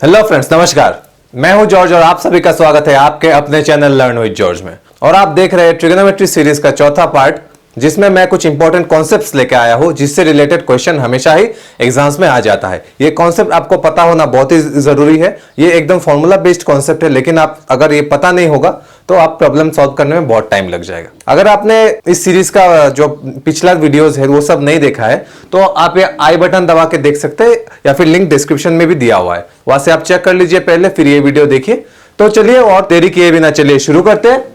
Hello friends, नमस्कार। मैं हूं जॉर्ज और आप सभी का स्वागत है आपके अपने चैनल लर्न विद जॉर्ज में। और आप देख रहे हैं ट्रिग्नोमेट्री सीरीज का चौथा पार्ट, जिसमें मैं कुछ इंपॉर्टेंट कॉन्सेप्ट्स लेके आया हूं जिससे रिलेटेड क्वेश्चन हमेशा ही एग्जाम्स में आ जाता है। ये कॉन्सेप्ट आपको पता होना बहुत ही जरूरी है। ये एकदम फॉर्मूला बेस्ड कॉन्सेप्ट है, लेकिन आप अगर ये पता नहीं होगा तो आप प्रॉब्लम सॉल्व करने में बहुत टाइम लग जाएगा। अगर आपने इस सीरीज का जो पिछला वीडियोस है वो सब नहीं देखा है तो आप ये आई बटन दबा के देख सकते हैं, या फिर लिंक डिस्क्रिप्शन में भी दिया हुआ है, वहां से आप चेक कर लीजिए पहले, फिर ये वीडियो देखिए। तो चलिए और देरी किए बिना चलिए शुरू करते हैं।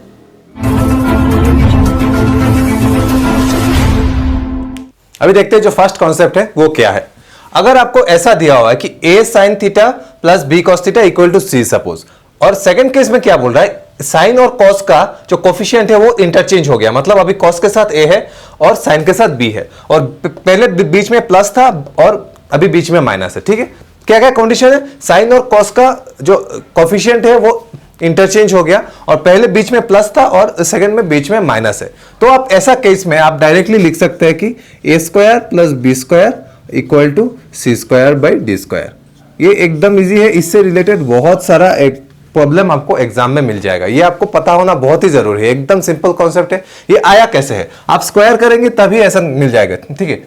अभी देखते हैं जो फर्स्ट कॉन्सेप्ट है वो क्या है। अगर आपको ऐसा दिया हुआ है कि a sin theta plus b cos theta equal to c suppose, और सेकंड केस में क्या बोल रहा है, साइन और कॉस का जो कोफिशिएंट है वो इंटरचेंज हो गया, मतलब अभी कॉस के साथ a है और साइन के साथ b है, और पहले बीच में प्लस था और अभी बीच में माइनस है। ठीक है, क्या क्या कंडीशन है, साइन और कॉस का जो कोफिशिएंट है वो इंटरचेंज हो गया, और पहले बीच में प्लस था और सेकंड में बीच में माइनस है। तो आप ऐसा केस में आप डायरेक्टली लिख सकते हैं कि a square plus B square equal to C square by d square. ये एकदम इजी है, इससे रिलेटेड बहुत सारा एक प्रॉब्लम आपको एग्जाम में मिल जाएगा। ये आपको पता होना बहुत ही जरूरी है, एकदम सिंपल कॉन्सेप्ट है। ये आया कैसे है, आप स्क्वायर करेंगे तभी ऐसा मिल जाएगा। ठीक है,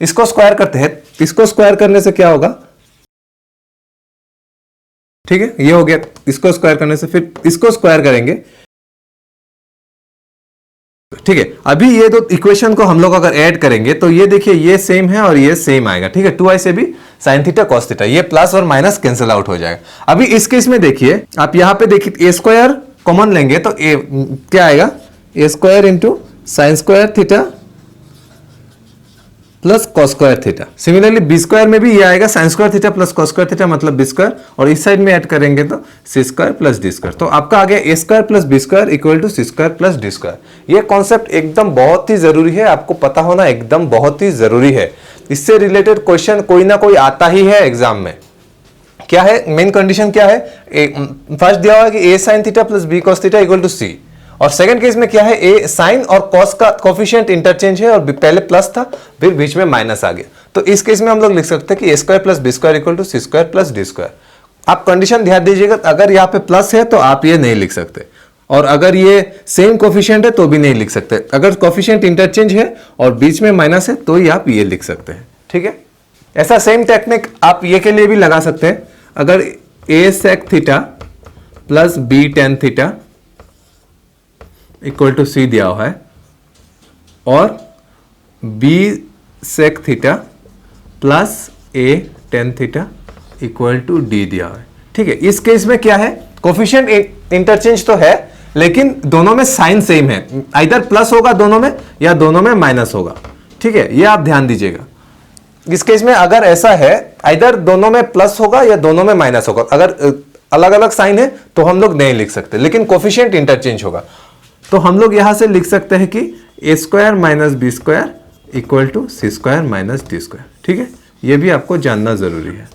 इसको स्क्वायर करते हैं, इसको स्क्वायर करने से क्या होगा, ठीक है ये हो गया, इसको स्क्वायर करने से फिर इसको स्क्वायर करेंगे। ठीक है, अभी ये दो इक्वेशन को हम लोग अगर ऐड करेंगे तो ये देखिए ये सेम है और ये सेम आएगा। ठीक है, 2i से भी साइन थीटा कॉस थीटा, ये प्लस और माइनस कैंसिल आउट हो जाएगा। अभी इस केस में देखिए, आप यहां पे देखिए a स्क्वायर कॉमन लेंगे तो a क्या आएगा, a square into sine square theta plus cos square theta. Similarly B square में भी ये आएगा, sine square theta plus cos square theta मतलब बी स्क्वायर, और इस साइड में ऐड करेंगे तो C square plus D square. तो आपका आ गया A square plus B square equal to C square plus D square. ये कॉन्सेप्ट एकदम बहुत ही जरूरी है, आपको पता होना एकदम बहुत ही जरूरी है। इससे रिलेटेड क्वेश्चन कोई ना कोई आता ही है एग्जाम में। क्या है मेन कंडीशन, क्या है, फर्स्ट दिया हुआ है कि A sine theta plus B cos theta equal to C, और सेकंड केस में क्या है, ए साइन और कॉस का कोफिशिएंट इंटरचेंज है और पहले प्लस था फिर बीच में माइनस आ गया। तो इस केस में हम लोग लिख सकते हैं कि A square plus B square equal to C square plus D square. आप कंडीशन ध्यान दीजिएगा, अगर यहाँ पे प्लस है तो आप ये नहीं लिख सकते, और अगर ये सेम कोफिशिएंट है तो भी नहीं लिख सकते। अगर कोफिशिएंट इंटरचेंज है और बीच में माइनस है तो ही आप ये लिख सकते हैं। ठीक है, ऐसा सेम टेक्निक आप ये के लिए भी लगा सकते हैं। अगर A sec theta plus B tan theta equal to C दिया हुआ है और b sec theta plus a tan theta equal to d दिया हुआ है। ठीक है, इस केस में क्या है, कोफिशिएंट इंटरचेंज तो है लेकिन दोनों में साइन सेम है, आइदर प्लस होगा दोनों में या दोनों में माइनस होगा। ठीक है, ये आप ध्यान दीजिएगा। इस केस में अगर ऐसा है, आइदर दोनों में प्लस होगा या दोनों में माइनस होगा। अगर अलग अलग साइन है तो हम लोग नहीं लिख सकते, लेकिन कोफिशिएंट इंटरचेंज होगा तो हम लोग यहां से लिख सकते हैं कि A square minus B square equal to C square minus D square. ठीक है, ये भी आपको जानना जरूरी है।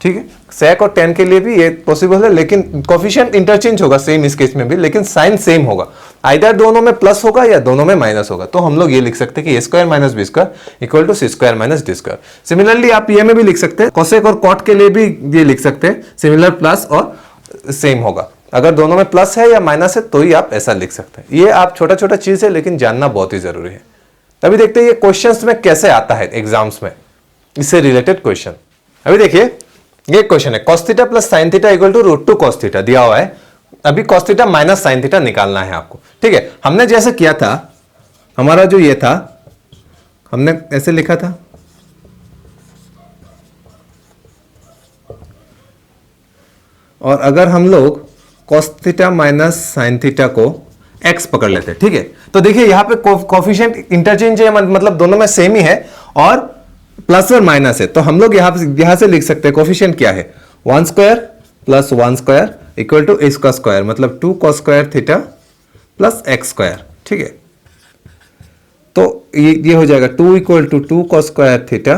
ठीक है, सेक और टेन के लिए भी ये पॉसिबल है, लेकिन कोफिशिएंट इंटरचेंज होगा सेम इस केस में भी, लेकिन साइन सेम होगा, आइदर दोनों में प्लस होगा या दोनों में माइनस होगा। तो हम लोग ये लिख सकते हैं कि A square minus B square equal to C square minus D square. Similarly आप ये में भी लिख सकते हैं, कोसेक और कॉट के लिए भी ये लिख सकते हैं, सिमिलर प्लस और सेम होगा। अगर दोनों में प्लस है या माइनस है तो ही आप ऐसा लिख सकते हैं। ये आप छोटा छोटा चीज है लेकिन जानना बहुत ही जरूरी है। अभी देखते हैं ये क्वेश्चंस में कैसे आता है एग्जाम्स में, इससे रिलेटेड क्वेश्चन। अभी देखिए ये क्वेश्चन है, cos theta plus sine theta equal to root two cos theta दिया हुआ है। अभी cos theta minus sine theta निकालना है आपको। ठीक है, हमने जैसे किया था, हमारा जो ये था हमने ऐसे लिखा था, और अगर हम लोग cos theta minus sine theta को x पकड़ लेते हैं। ठीक है, तो देखिए यहां पे कोफिशिएंट इंटरचेंज है, मतलब दोनों में सेम ही है और प्लस और माइनस है। तो हम लोग यहां से लिख सकते हैं कोफिशिएंट क्या है, 1 square plus 1 square equal to इसका स्क्वायर, मतलब 2 cos square theta plus x square. ठीक है, तो ये हो जाएगा 2 equal to 2 cos square theta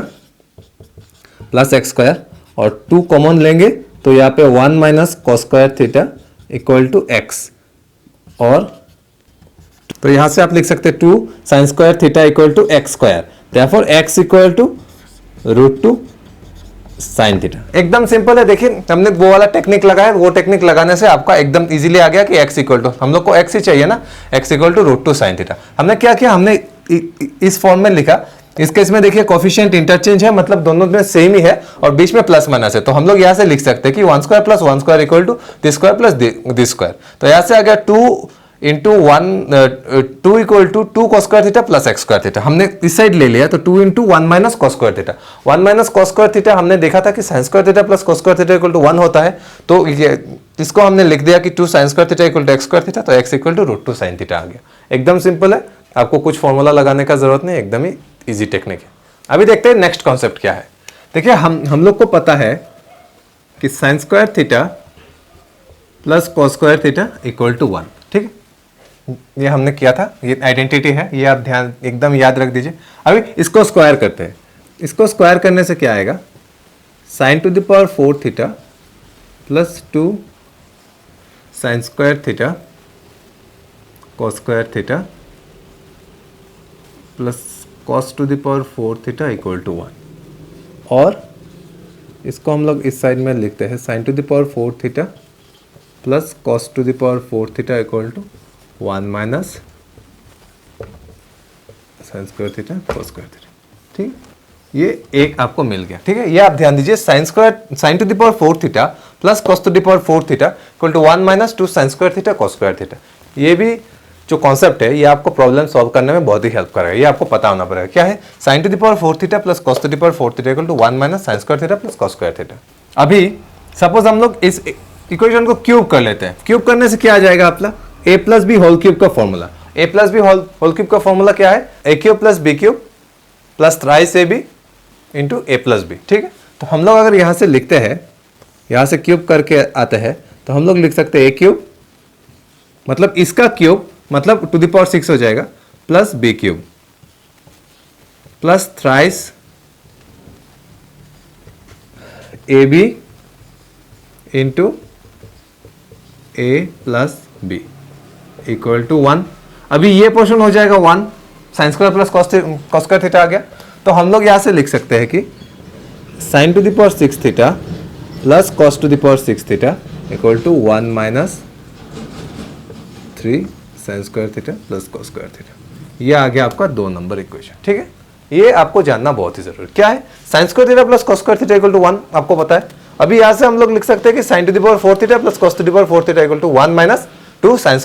plus x square, और 2 कॉमन लेंगे तो यहाँ पे 1 minus cos square theta equal to x, और तो यहां से आप लिख सकते हैं 2 sine square theta equal to x square, therefore x equal to root two sine theta. एकदम सिंपल है। देखिए हमने वो वाला टेक्निक लगाया, वो टेक्निक लगाने से आपका एकदम इजीली आ गया कि x इक्वल टू, हम लोग को x ही चाहिए ना, x equal to √2 sine theta. हमने क्या किया, हमने इस फॉर्म में लिखा। इस केस में देखिए कोफिशिएंट इंटरचेंज है, मतलब दोनों में सेम ही है और बीच में प्लस माइनस है, तो हम लोग यहाँ से लिख सकते हैं कि 1 square plus 1 square equal to this square plus this square. तो यहाँ से आ गया 2 into 2 equal to 2 cos square theta plus x square theta. हमने इस साइड ले लिया तो 2 into 1 minus cos square theta. 1 minus cos square theta हमने देखा था कि sine square theta plus cos square theta equal to 1 होता है, तो इसको हमने लिख दिया कि 2 sine square theta equal to X square theta, तो X equal to √2 sine theta आ गया। एकदम सिंपल है, आपको कुछ फॉर्मूला लगाने का जरूरत नहीं, एकदम ही ईजी टेक्निक है। अभी देखते हैं नेक्स्ट कॉन्सेप्ट क्या है। देखिए हम लोग को पता है कि sine square theta plus cos square theta equal to 1, ठीक है, ये हमने किया था, ये आइडेंटिटी है, ये आप ध्यान एकदम याद रख दीजिए। अभी इसको स्क्वायर करते हैं। इसको स्क्वायर करने से क्या आएगा, sine to the power 4 theta plus 2 sine square theta cos square theta plus cos to the power 4 theta equal to 1। और इसको हम लोग इस साइड में लिखते हैं sine to the power 4 theta plus cos to the power 4 theta equal to 1 minus sine square theta cos square theta, ठीक, ये एक आपको मिल गया। ठीक है, ये आप ध्यान दीजिए, sine to the power 4 theta plus cos to the power 4 theta equal to 1 minus 2 sine square theta cos square theta. ये भी जो कॉन्सेप्ट है ये आपको प्रॉब्लम सॉल्व करने में बहुत ही हेल्प करेगा, ये आपको पता होना पड़ेगा। क्या है, sine to the power 4 theta plus cos to the power 4 theta equal to 1 minus sine square theta plus cos square theta. अभी सपोज हम लोग इस इक्वेशन को क्यूब कर लेते हैं। क्यूब करने से क्या आ जाएगा आपका, a plus B whole cube का formula. a plus B whole cube का फॉर्मूला क्या है, a cube plus B cube plus thrice A B into A plus B. ठीक है, तो हम लोग अगर यहां से लिखते हैं, यहां से क्यूब करके आते हैं, तो हम लोग लिख सकते हैं a क्यूब मतलब इसका क्यूब मतलब टू द पावर 6 हो जाएगा plus B cube plus thrice A B into A plus B equal to 1। अभी ये पोर्शन हो जाएगा 1, sine square plus cos square theta आ गया। तो हम लोग यहां से लिख सकते हैं कि sine to the power 6 theta plus cos to the power 6 theta equal to 1 minus 3 sine square theta plus cos square theta. ये आ गया आपका 2 नंबर इक्वेशन। ठीक है, ये आपको जानना बहुत ही जरूरी। क्या है, sine square theta plus cos square theta equal to 1 आपको पता है। अभी यहां से हम लोग लिख सकते हैं कि sine to the power 4 theta plus cos to the power 4 theta equal to 1 minus 2 sine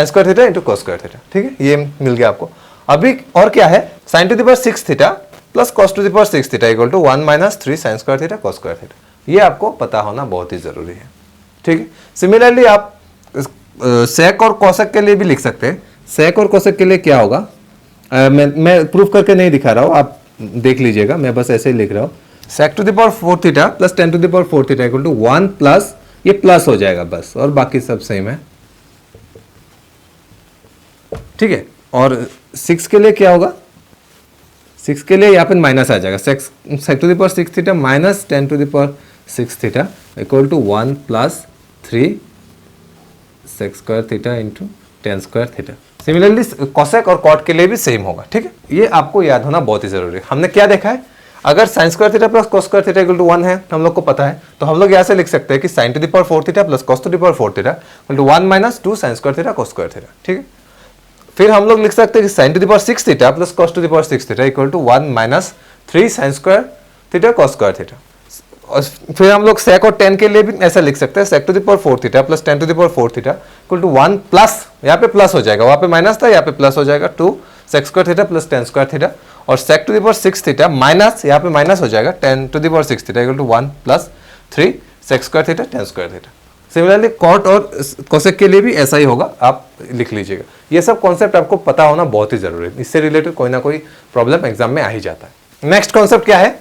square theta into cos square theta. ठीक है, ये मिल गया आपको। अभी और क्या है, sine to the power 6 theta plus cos to the power 6 theta equal to 1 minus 3 sine square theta cos square theta. ये आपको पता होना बहुत ही जरूरी है। ठीक है, सिमिलरली आप सेक और कोसेक के लिए भी लिख सकते हैं। सेक और कोसेक के लिए क्या होगा, मैं प्रूफ करके नहीं दिखा रहा हूं, आप देख लीजिएगा, मैं बस ऐसे ही लिख रहा हूं। Sec to the power 4 theta plus 10 to the power 4 theta equal to 1 plus, ये प्लस हो जाएगा बस, और बाकी सब सेम है। ठीक है, और 6 के लिए क्या होगा, 6 के लिए यहाँ पे माइनस आ जाएगा। Sec to the power 6 theta minus 10 to the power 6 theta equal to 1 plus 3 sec square theta into 10 square theta. Similarly cosec और कॉट के लिए भी सेम होगा। ठीक है, ये आपको याद होना बहुत ही जरूरी है। हमने क्या देखा है, अगर sine square theta plus cos square theta equal to 1 है, हम लोग को पता है, तो हम लोग यहाँ से लिख सकते हैं कि sine to the power 4 theta plus cos to the power 4 theta equal to 1 minus 2 sine square theta cos square theta. ठीक है, फिर हम लोग लिख सकते हैं कि sine to the power 6 theta plus cos to the power 6 theta equal to 1 minus 3 sine square theta cos square theta. और फिर हम लोग सेक और 10 के लिए भी ऐसा लिख सकते हैं, sec to the power 4 theta plus 10 to the power 4 theta equal to 1 plus, यहाँ पे प्लस हो जाएगा, वहाँ पे माइनस था, यहाँ पे प्लस हो जाएगा 2 sec square theta plus 10 square theta. और sec to the power 6 theta minus, यहाँ पे माइनस हो जाएगा 10 to the power 6 theta equal to 1 plus 3 sec square theta 10 square theta. Similarly cot और कोसेक के लिए भी ऐसा ही होगा, आप लिख लीजिएगा। ये सब कॉन्सेप्ट आपको पता होना बहुत ही जरूरी है, इससे रिलेटेड कोई ना कोई प्रॉब्लम एग्जाम में आ ही जाता है। नेक्स्ट कॉन्सेप्ट क्या है,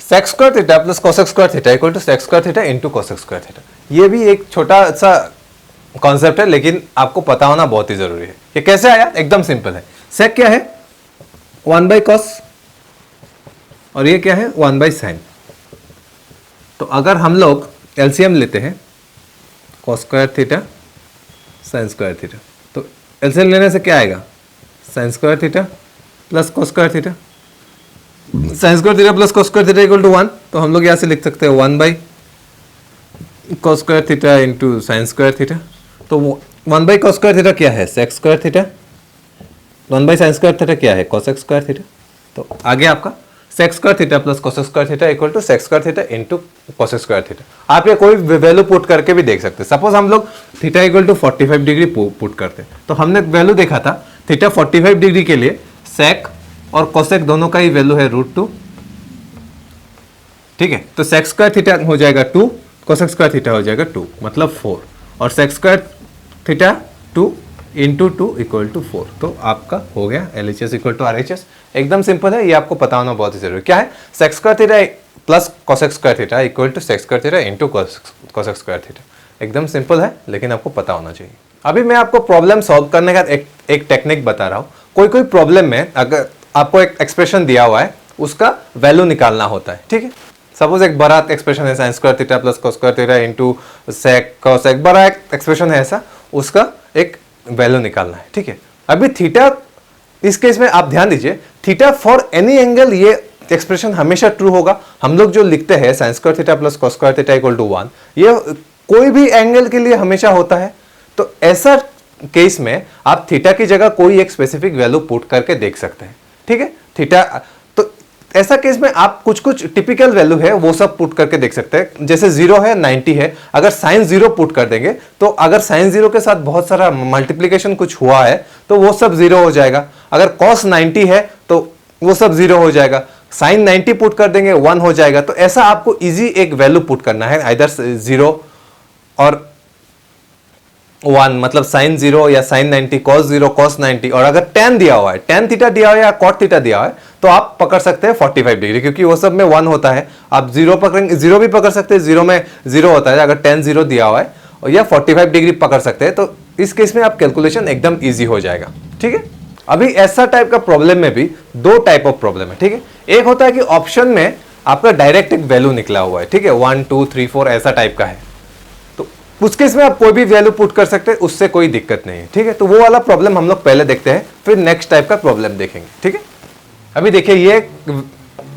sec square theta plus cosec square theta equal to sec square theta into cosec square theta. ये भी एक छोटा सा कॉन्सेप्ट है, लेकिन आपको पता होना बहुत ही जरूरी है। ये कैसे आया, एकदम सिंपल है। सेक क्या है, 1 बाई कॉस, और ये क्या है 1 बाई साइन। तो अगर हम लोग एलसीएम लेते हैं, cos square theta sine square theta, तो एलसीएम लेने से क्या आएगा, sine square theta plus cos square theta. Sine square theta plus cos square theta equal to 1, तो हम लोग यहाँ से लिख सकते हैं 1 by cos square theta into sine square theta. तो 1 बाई कॉस स्क्वायर थीटा क्या है, sec square theta, 1 by sine square theta क्या है, कॉसेक स्क्वायर थीटा। तो आगे आपका sec square theta plus cosec square theta equal to sec square theta into cosec square theta. आप ये कोई वैल्यू पुट करके भी देख सकते हैं। सपोज हम लोग theta equal to 45 degree put करते हैं, तो हमने वैल्यू देखा था थीटा 45 डिग्री के लिए सेक और कॉसेक दोनों का ही वैल्यू है √2, ठीक है। तो सेक स्क्वायर थीटा हो जाएगा 2, कॉसेक स्क्वायर थीटा हो जाएगा 2, मतलब 4, और sec square theta 2 into 2 equal to 4। तो आपका हो गया LHS इक्वल टू RHS। एकदम सिंपल है, ये आपको पता होना बहुत ही जरूरी। क्या है, sec square theta plus cosec square theta equal to sec square theta into cosec square theta. एकदम सिंपल है, लेकिन आपको पता होना चाहिए। अभी मैं आपको प्रॉब्लम सॉल्व करने का एक टेक्निक बता रहा हूँ। कोई प्रॉब्लम में अगर आपको एक एक्सप्रेशन दिया हुआ है, उसका वैल्यू निकालना होता है, ठीक है। सपोज एक बड़ा एक्सप्रेशन है sine square theta plus cos square theta into sec cosec, बड़ा एक एक्सप्रेशन है ऐसा, उसका एक वैल्यू निकालना है, ठीक है। अभी थीटा, इस केस में आप ध्यान दीजिए, थीटा फॉर एनी एंगल ये एक्सप्रेशन हमेशा ट्रू होगा। हम लोग जो लिखते हैं sine square theta plus cos square theta equal to 1, ये कोई भी एंगल के लिए हमेशा होता है। तो ऐसा केस में आप थीटा की जगह कोई एक स्पेसिफिक वैल्यू पुट करके देख सकते हैं, ठीक है। थीटा, तो ऐसा केस में आप कुछ टिपिकल वैल्यू है वो सब पुट करके देख सकते हैं। जैसे 0 है, 90 है, अगर साइन 0 पुट कर देंगे तो अगर साइन 0 के साथ बहुत सारा मल्टीप्लिकेशन कुछ हुआ है तो वो सब 0 हो जाएगा। अगर कॉस 90 है तो वो सब 0 हो जाएगा। साइन 90 पुट कर देंगे 1 हो जाएगा। तो ऐसा आपको इजी एक वैल्यू पुट करना है, आइदर 0 और 1, मतलब साइन 0 या साइन 90, कॉस 0 कॉस 90। और अगर tan दिया हुआ है, tan थीटा दिया हुआ है या कॉट थीटा दिया हुआ है, तो आप पकड़ सकते हैं 45 डिग्री, क्योंकि वो सब में 1 होता है। आप 0 पकड़ेंगे, 0 भी पकड़ सकते हैं, 0 में 0 होता है अगर tan 0 दिया हुआ है, और या 45 डिग्री पकड़ सकते हैं। तो इस केस में आप कैलकुलेशन एकदम ईजी हो जाएगा, ठीक है। अभी ऐसा टाइप का प्रॉब्लम में भी 2 टाइप ऑफ प्रॉब्लम है, ठीक है। एक होता है कि ऑप्शन में आपका डायरेक्ट एक वैल्यू निकला हुआ है, ठीक है, 1 2 3 4 ऐसा टाइप का है, तो उस केस में आप कोई भी वैल्यू पुट कर सकते हैं, उससे कोई दिक्कत नहीं है, ठीक है। तो वो वाला प्रॉब्लम हम लोग पहले देखते हैं, फिर नेक्स्ट टाइप का प्रॉब्लम देखेंगे, ठीक है। अभी देखिए ये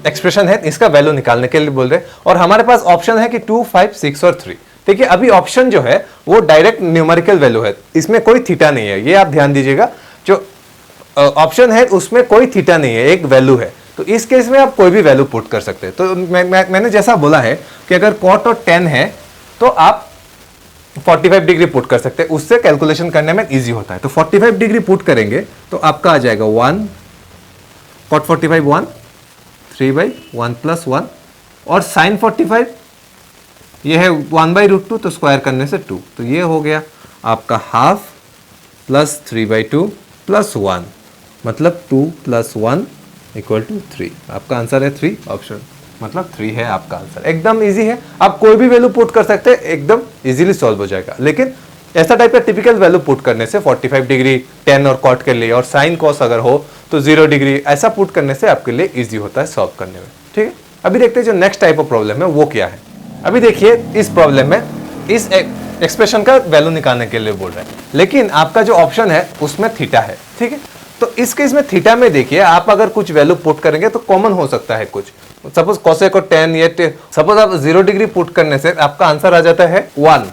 एक्सप्रेशन है, इसका वैल्यू निकालने के लिए बोल रहे हैं, और हमारे पास ऑप्शन है कि 2 5 6 और 3। देखिए अभी ऑप्शन जो है वो डायरेक्ट न्यूमेरिकल वैल्यू है, इसमें कोई थीटा नहीं है, ये आप ध्यान दीजिएगा। जो ऑप्शन है उसमें कोई थीटा नहीं है, एक वैल्यू है। तो इस केस में आप कोई भी वैल्यू पुट कर सकते हैं। तो मैंने जैसा बोला है कि अगर कॉट और tan है तो आप 45 डिग्री पुट कर सकते हैं, उससे कैलकुलेशन करने में इजी होता है। तो 45 डिग्री पुट करेंगे तो आपका आ जाएगा 1 cot 45 1 3/1 + 1, और sin 45 ये है 1/√2, तो स्क्वायर करने से 2, तो ये हो गया आपका हाफ प्लस 3/2 + 1, मतलब 2 + 1 = 3। आपका आंसर है 3, ऑप्शन मतलब 3 है आपका आंसर। एकदम इजी है, आप कोई भी वैल्यू पुट कर सकते हैं, एकदम इजीली सॉल्व हो जाएगा। लेकिन ऐसा टाइप का टिपिकल वैल्यू पुट करने से 45 डिग्री tan और cot के लिए, और sin cos अगर हो तो 0 डिग्री, ऐसा पुट करने से आपके लिए इजी होता है सॉल्व करने में, ठीक है। अभी देखते हैं जो नेक्स्ट टाइप ऑफ प्रॉब्लम है वो क्या है। अभी देखिए इस प्रॉब्लम में इस एक्सप्रेशन का वैल्यू निकालने के लिए बोल रहे हैं, लेकिन आपका जो ऑप्शन है उसमें थीटा है, ठीक है। तो इस केस में थीटा में देखिए आप अगर कुछ वैल्यू पुट करेंगे तो कॉमन हो सकता है कुछ। सपोज कोसेक और tan, ये सपोज आप 0 डिग्री पुट करने से आपका आंसर आ जाता है 1।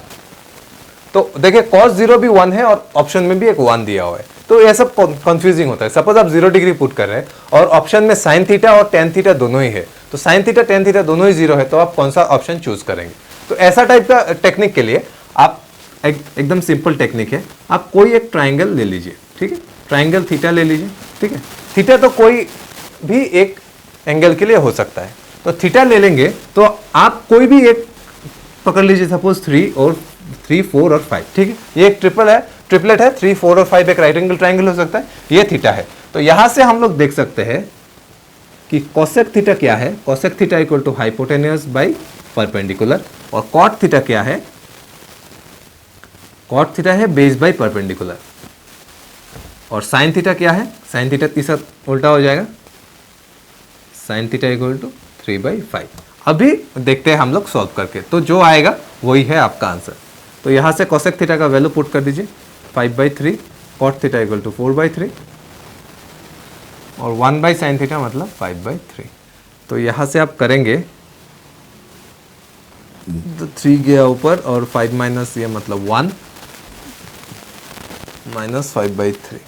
तो देखिए cos 0 भी 1 है और ऑप्शन में भी एक 1 दिया हुआ है, तो यह सब कंफ्यूजिंग होता है। सपोज आप 0 डिग्री पुट कर रहे हैं और ऑप्शन में साइन थीटा और tan थीटा दोनों ही है, तो साइन थीटा tan थीटा दोनों ही 0 है, तो आप कौन सा ऑप्शन चूज करेंगे। तो ऐसा टाइप का टेक्निक के लिए आप एकदम सिंपल टेक्निक है, आप कोई एक ट्राइंगल ले लीजिए, ठीक है। ट्राइंगल थीटा ले लीजिए, ठीक है। थीटा तो कोई भी एक एंगल के लिए हो सकता है, तो थीटा ले लेंगे तो आप कोई भी एक पकड़ लीजिए, सपोज 3 4 और 5, ठीक है। ये एक ट्रिपलेट है, 3 4 और 5 एक राइट एंगल ट्राइंगल हो सकता है, ये थीटा है। तो यहां से हम लोग देख सकते हैं कि कोसेक थीटा क्या है, cosec theta = hypotenuse by perpendicular, और कॉट थीटा क्या है, कॉट थीटा है बेस बाई परपेंडिकुलर, और साइन थीटा क्या है, साइन थीटा के साथ उल्टा हो जाएगा, साइन थीटा = 3/5। अभी देखते हैं हम लोग सॉल्व करके, तो जो आएगा वही है आपका आंसर। तो यहां से कोसेक थीटा का वैल्यू पुट कर दीजिए 5/3, कॉट थीटा = 4/3, और 1/sin थीटा मतलब 5/3। तो यहाँ से आप करेंगे तो 3 गया ऊपर और 5 माइनस ये मतलब 1 माइनस 5/3।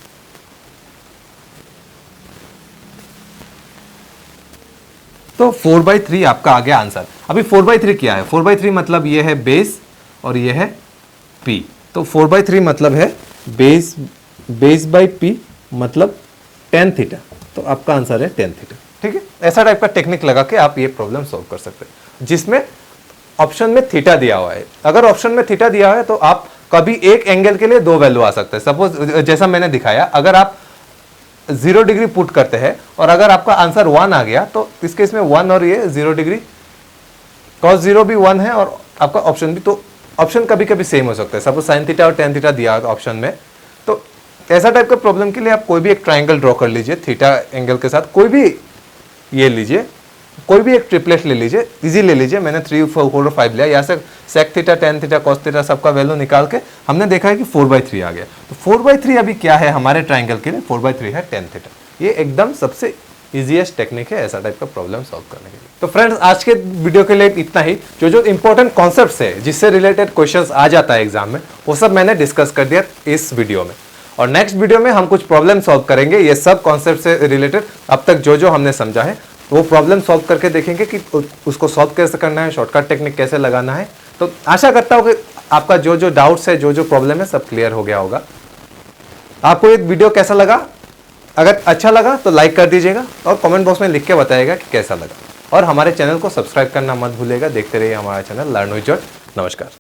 तो 4/3 आपका आ गया आंसर। अभी 4/3 क्या है? 4/3 मतलब ये है बेस और ये है p। तो 4/3 मतलब है बेस बाई p मतलब tan थीटा। तो आपका आंसर है tan थीटा। ठीक है, ऐसा टाइप का टेक्निक लगा के आप ये प्रॉब्लम सॉल्व कर सकते हैं जिसमें ऑप्शन में थीटा दिया हुआ है। अगर ऑप्शन में थीटा दिया है तो आप कभी एक एंगल के लिए 2 वैल्यू आ सकते हैं। सपोज जैसा मैंने दिखाया, अगर आप 0 डिग्री पुट करते हैं और अगर आपका आंसर 1 आ गया तो इस केस में 1 और ये 0 डिग्री, cos 0 भी 1 है और आपका ऑप्शन भी, तो ऑप्शन कभी कभी सेम हो सकता है। सपोज sin थीटा और tan थीटा दिया ऑप्शन में, तो ऐसा टाइप का प्रॉब्लम के लिए आप कोई भी एक ट्राइंगल ड्रॉ कर लीजिए थीटा एंगल के साथ, कोई भी ये लीजिए, कोई भी एक ट्रिपलेट ले लीजिए, इजी ले लीजिए। मैंने 3, 4 और 5 लिया, यहाँ से sec theta, tan theta, cos theta सबका वैल्यू निकाल के हमने देखा है कि 4/3 आ गया। तो 4/3 अभी क्या है हमारे ट्राइंगल के लिए? 4/3 है tan थीटा। ये एकदम सबसे इजीएस्ट टेक्निक है ऐसा टाइप का प्रॉब्लम सॉल्व करने के लिए। तो फ्रेंड्स, आज के वीडियो के लिए इतना ही। जो इंपॉर्टेंट कॉन्सेप्ट्स है जिससे रिलेटेड क्वेश्चंस आ जाता है एग्जाम में, वो सब मैंने डिस्कस कर दिया इस वीडियो में। और नेक्स्ट वीडियो में हम कुछ प्रॉब्लम सॉल्व करेंगे ये सब कॉन्सेप्ट से रिलेटेड। अब तक जो हमने समझा है वो प्रॉब्लम सॉल्व करके देखेंगे कि उसको सॉल्व कैसे करना है, शॉर्टकट टेक्निक कैसे लगाना है। तो आशा करता हूँ कि आपका जो डाउट्स है, जो प्रॉब्लम है, सब क्लियर हो गया होगा। आपको ये वीडियो कैसा लगा? अगर अच्छा लगा तो लाइक कर दीजिएगा और कमेंट बॉक्स में लिख के बताइएगा कि कैसा लगा। और हमारे चैनल को सब्सक्राइब करना मत भूलिएगा। देखते रहिए हमारा चैनल लर्न विद जॉय। नमस्कार।